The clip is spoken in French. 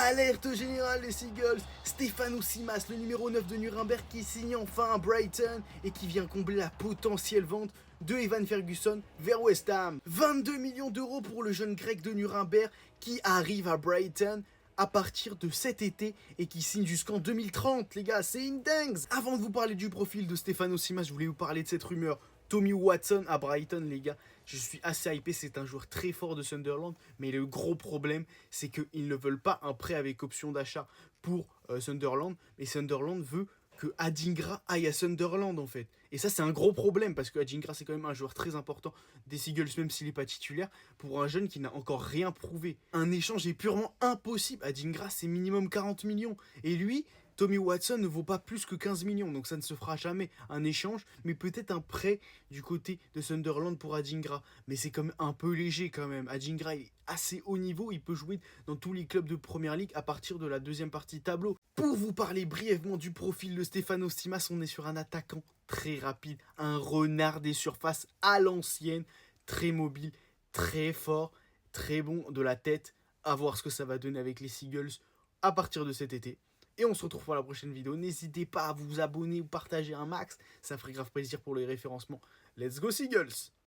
Alerte générale des Seagulls, Stefano Simas, le numéro 9 de Nuremberg qui signe enfin à Brighton et qui vient combler la potentielle vente de Evan Ferguson vers West Ham. 22 millions d'euros pour le jeune grec de Nuremberg qui arrive à Brighton à partir de cet été et qui signe jusqu'en 2030, les gars, c'est une dingue. Avant de vous parler du profil de Stefano Simas, je voulais vous parler de cette rumeur. Tommy Watson à Brighton, les gars, je suis assez hypé, c'est un joueur très fort de Sunderland, mais le gros problème, c'est qu'ils ne veulent pas un prêt avec option d'achat pour Sunderland, mais Sunderland veut que Adingra aille à Sunderland en fait. Et ça c'est un gros problème parce que Adingra c'est quand même un joueur très important des Seagulls même s'il n'est pas titulaire pour un jeune qui n'a encore rien prouvé. Un échange est purement impossible. Adingra c'est minimum 40 millions et lui, Tommy Watson ne vaut pas plus que 15 millions, donc ça ne se fera jamais un échange, mais peut-être un prêt du côté de Sunderland pour Adingra. Mais c'est quand même un peu léger quand même. Adingra est assez haut niveau, il peut jouer dans tous les clubs de Première Ligue à partir de la deuxième partie tableau. Pour vous parler brièvement du profil de Stefano Simas, on est sur un attaquant très rapide, un renard des surfaces à l'ancienne, très mobile, très fort, très bon de la tête. À voir ce que ça va donner avec les Seagulls à partir de cet été. Et on se retrouve pour la prochaine vidéo. N'hésitez pas à vous abonner ou partager un max. Ça ferait grave plaisir pour le référencement. Let's go Seagulls!